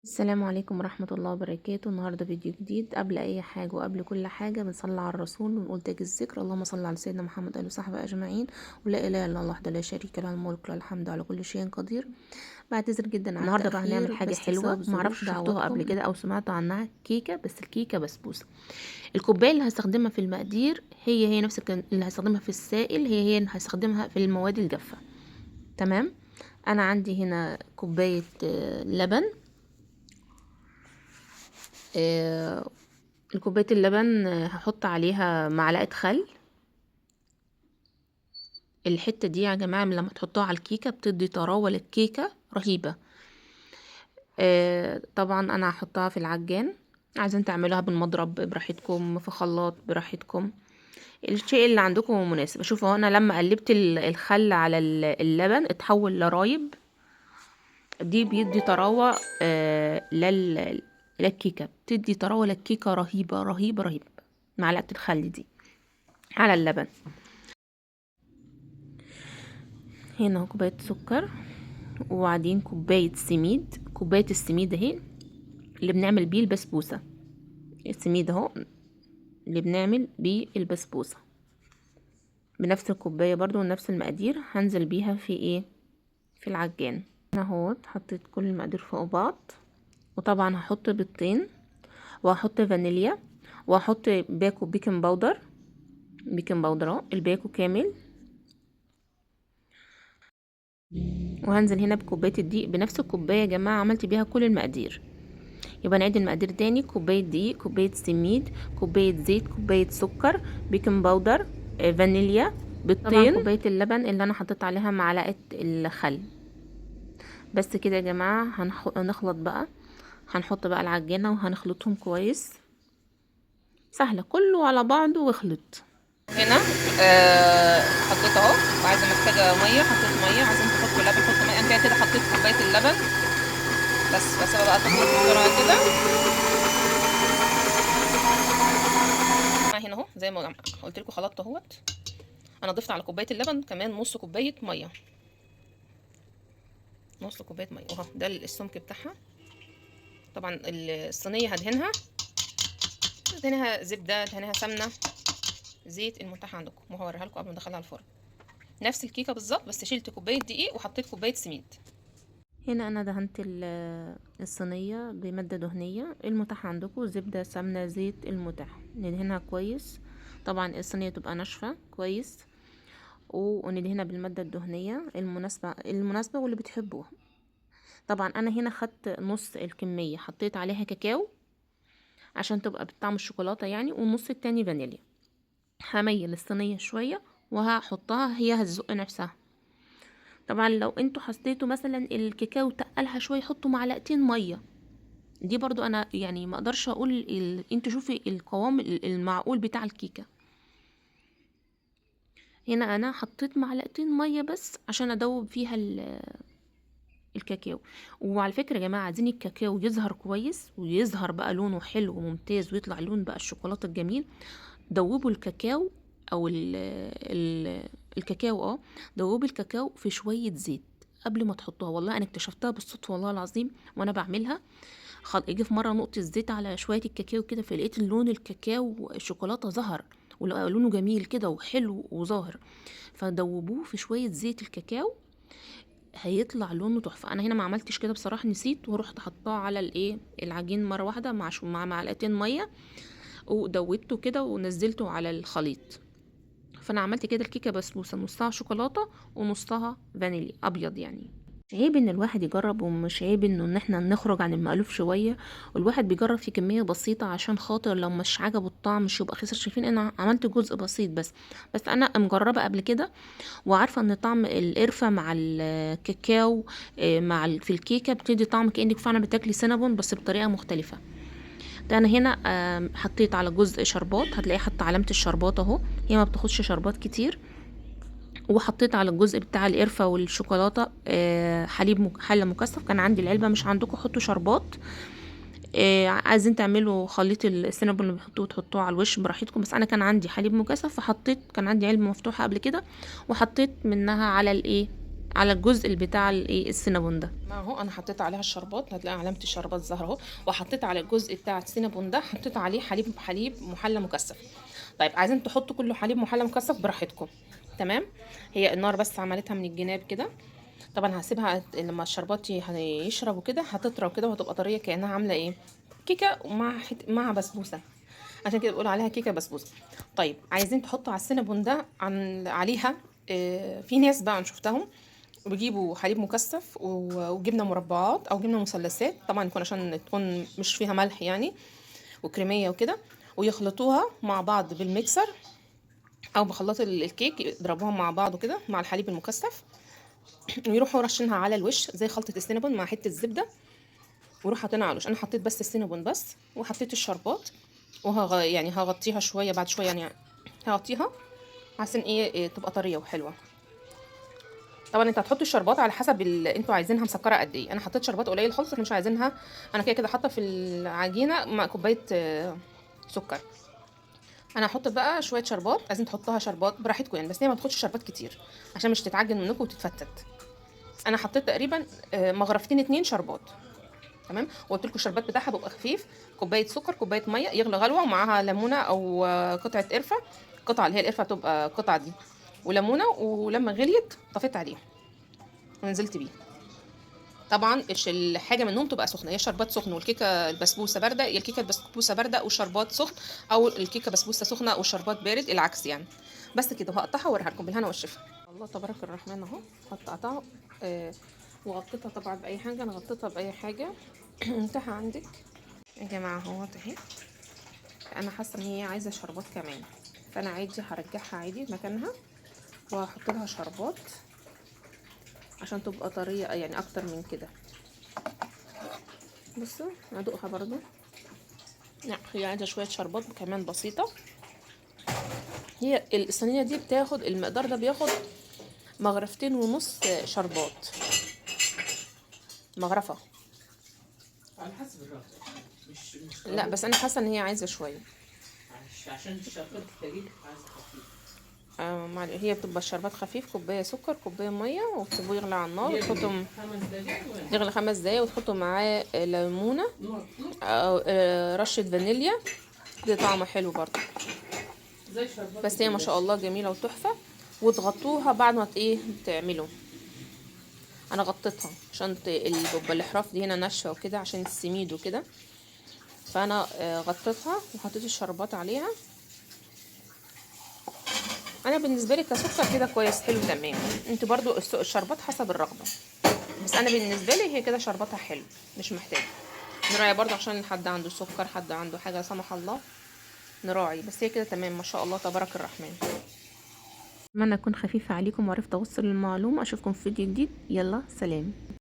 السلام عليكم ورحمة الله وبركاته. النهاردة فيديو جديد. قبل أي حاجة وقبل كل حاجة بنصلي على الرسول ونقول تاج الذكر: اللهم صل على سيدنا محمد وآله وصحبه أجمعين، ولا إله إلا الله وحده لا شريك له، الملك له الحمد على كل شيء قدير. بعتذر جدا على النهاردة بقى هنعمل التأخير، حاجة بس حلوة بسبب ظروف معرفش شفتوها قبل دعواتكم. كده أو سمعتوا عنها، كيكة، بس الكيكة بسبوسة. الكوباية اللي هستخدمها في المقادير هي نفس اللي هستخدمها في السائل، هي اللي هستخدمها في المواد الجافة. تمام. أنا عندي هنا كوباية لبن. آه، الكوباية اللبن هحط عليها معلقة خل. الحتة دي يا جماعة لما تحطوها على الكيكة بتدي طراوة للكيكة رهيبة. طبعا انا هحطها في العجان. عايزين تعملوها بالمضرب براحتكم، في خلاط براحتكم، الشيء اللي عندكم مناسب. شوفوا هنا لما قلبت الخل على اللبن اتحول لرايب. دي بيدي طراوة للكيكة، بتدي طراوة للكيكة رهيبة رهيبة رهيبة. معلقة الخل دي على اللبن. هنا كوباية سكر، وبعدين كوباية سميد. كوباية السميد اهي اللي بنعمل بيه البسبوسة. السميد اهو اللي بنعمل بيه البسبوسة، بنفس الكوباية برضو ونفس المقادير هنزل بيها في ايه، في العجان. هنا اهوت حطيت كل المقادير فوق بعض. وطبعا هحط بيضتين، وهحط فانيليا، وهحط باكو بيكنج باودر. بيكنج باودر اهو الباكو كامل. وهنزل هنا بكوباية الدقيق، بنفس الكوباية يا جماعة عملت بيها كل المقادير. يبقى نعيد المقادير تاني: كوباية دقيق، كوباية سميد، كوباية زيت، كوباية سكر، بيكنج باودر، فانيليا، طبعا بيضتين. كوباية اللبن اللي انا حطيت عليها معلقة الخل. بس كده يا جماعة هنخلط بقى. هنحط بقى العجينة وهنخلطهم كويس. سهلة، كله على بعضه واخلط. هنا حطيت اهو، وعايزه محتاجه ميه حطيت ميه، عايزين تحطوا لبن حطوا ميه. انا كده حطيت كوبايه اللبن بس بسيبها بقى تخلط بسرعه كده. هنا اهو زي ما قلت لكم خلطت اهوت. انا ضفت على كوبايه اللبن كمان نص كوبايه ميه، نص كوبايه ميه اهو. ده السمك بتاعها. طبعا الصينيه هدهنها زبده، هدهنها سمنه، زيت، المتاح عندكم، وهوريها لكم قبل ما ادخلها الفرن. نفس الكيكه بالظبط، بس شلت كوبايه دقيق وحطيت كوبايه سميد. هنا انا دهنت الصينية بمادة دهنية، المتاح عندكم زبدة، سمنة، زيت، المتاح. ندهنها كويس. طبعا الصينية تبقى ناشفة كويس، وندهنها بالمادة الدهنية المناسبة واللي بتحبوها. طبعا انا هنا خدت نص الكمية حطيت عليها كاكاو عشان تبقى بطعم الشوكولاتة يعني، والنص التاني فانيليا. هميل الصينية شوية وهحطها، هي هتزق نفسها. طبعا لو انتوا حسيتوا مثلا الكاكاو تقلها شوية حطوا معلقتين مية. دي برضو انا يعني ما اقدرش اقول انتوا شوفي القوام المعقول بتاع الكيكة. هنا انا حطيت معلقتين مية بس عشان ادوب فيها الكاكاو. وعلى فكرة يا جماعة، عايزين الكاكاو يظهر كويس ويظهر بقى لونه حلو وممتاز ويطلع لون بقى الشوكولاتة الجميل. دوبوا الكاكاو او الكاكاو دوبوا الكاكاو في شوية زيت قبل ما تحطوها. والله انا اكتشفتها بالصدفة والله العظيم وانا بعملها. اجي في مرة نقطة زيت على شوية الكاكاو كده، فلقيت اللون الكاكاو الشوكولاتة ظهر، ولونه جميل كده وحلو وظاهر. فدوبوه في شوية زيت الكاكاو هيطلع لونه تحفه. انا هنا ما عملتش كده بصراحه، نسيت ورحت حطاه على العجين مره واحده مع معلقتين ميه، ودوبته كده ونزلته على الخليط. فانا عملت كده الكيكه بسبوسه، نصها شوكولاته ونصها فانيليا ابيض يعني. مش عيب ان الواحد يجرب، ومش عيب ان احنا نخرج عن المألوف شويه، والواحد بيجرب في كميه بسيطه عشان خاطر لو مش عجبه الطعم مش يبقى خسر. شايفين انا عملت جزء بسيط بس انا مجربه قبل كده، وعارفه ان طعم القرفه مع الكاكاو في الكيكه بتدي طعم كانك فعلا بتاكلي سينابون بس بطريقه مختلفه. ده انا هنا حطيت على جزء شربات، هتلاقي حتى علامه الشربات اهو، هي ما بتاخدش شربات كتير. وحطيت على الجزء بتاع القرفه والشوكولاته حليب حله مكثف. كان عندي العلبه، مش عندكم حطوا شربات. عايزين تعملوا خليط السينابون اللي بيحطوه تحطوه على الوش براحتكم، بس انا كان عندي حليب مكثف فحطيت، كان عندي علبه مفتوحه قبل كده وحطيت منها على الايه، على الجزء اللي بتاع الايه السينابون ده. ما هو انا حطيت عليها الشربات، هتلاقي علامه الشربات ظاهره اهو، وحطيت على الجزء بتاع السينابون ده حطيت عليه حليب محلى مكثف. طيب عايزين تحطوا كله حليب محلى مكثف براحتكم، تمام. هي النار بس عملتها من الجناب كده. طبعا هسيبها لما الشربات يشرب وكده هتطرى وكده وهتبقى طريه كانها عامله ايه، كيكه مع بسبوسه، عشان كده بيقولوا عليها كيكه بسبوسه. طيب عايزين تحطوا على السينابون ده عليها في ناس بقى انا شفتهم بيجيبوا حليب مكثف وجبنه مربعات او جبنه مثلثات، طبعا يكون عشان تكون مش فيها ملح يعني وكريميه وكده، ويخلطوها مع بعض بالميكسر او بخلاط الكيك، يضربوها مع بعض كده مع الحليب المكثف، ويروحوا رشينها على الوش زي خلطه السينابون مع حته زبده، ويروحوا حاطينها على الوش. انا حطيت بس السينابون بس، وحطيت الشربات، يعني هغطيها شويه بعد شويه يعني، هغطيها عشان ايه تبقى طريه وحلوه. طبعا انت هتحطوا الشربات على حسب انتوا عايزينها مسكره قد ايه. انا حطيت شربات قليل خالص، احنا مش عايزينها، انا كده كده حاطه في العجينه مع كوبايه سكر. انا هحط بقى شويه شربات، عايزين تحطوها شربات براحتكم يعني، بس هي ما تاخدش شربات كتير عشان مش تتعجن منكم وتتفتت. انا حطيت تقريبا مغرفتين 2 شربات، تمام. وقلت لكم الشربات بتاعها بيبقى خفيف، كوبايه سكر كوبايه ميه يغلي غلوه، ومعاها ليمونه او قطعه قرفه، قطعه اللي هي القرفه تبقى القطعه دي، وليمونه، ولما غليت طفيت عليها ونزلت بيه. طبعا الحاجه منهم تبقى سخنه، يا الشربات سخن والكيكه البسبوسه بارده، يا الكيكه البسبوسه بارده والشربات سخن، او الكيكه بسبوسه سخنه والشربات بارد، العكس يعني. بس كده هقطعها واوريها لكم بالهنا والشفا. الله تبارك الرحمن اهو قطعتها وغطيتها طبعا باي حاجه، انا غطيتها باي حاجه انتهى عندك يا جماعه اهوت اهي. انا حاسه ان هي عايزه شربات كمان، فانا عادي هرجعها عادي مكانها وهحط لها شربات عشان تبقى طريه يعني اكتر من كده. بصوا ادوقها برضو، لا هي عايزه شويه شربات كمان بسيطه. هي الصينيه دي بتاخد المقدار ده، بياخد مغرفتين ونص شربات، مغرفه على حسب الرغبة. مش لا بس انا حاسه ان هي عايزه شويه، عشان الشربات التقيل عايزة خفيف. هي بتبقى الشربات خفيف، كوبايه سكر كوبايه ميه، وتسيبوه يغلي على النار وتحطهم 5 دقايق يغلي 5 دقايق، وتحطوا معاه ليمونه نور او رشه فانيليا، دي طعمه حلو برضه. زي شربات بس هي ما شاء الله جميله وتحفه. وتغطوها بعد ما تعملوا. انا غطيتها عشان بيبقى الاحراف دي هنا ناشفه وكده عشان السميد وكده، فانا غطيتها وحطيت الشربات عليها. انا بالنسبه لي كسكر كده كويس حلو تمام، انتوا برضو الشربات حسب الرغبه، بس انا بالنسبه لي هي كده شرباتها حلو مش محتاجه نراعي برضو، عشان حد عنده سكر حد عنده حاجه لا سمح الله نراعي، بس هي كده تمام ما شاء الله تبارك الرحمن. اتمنى اكون خفيفه عليكم وعرفت اوصل المعلومه. اشوفكم في فيديو جديد، يلا سلام.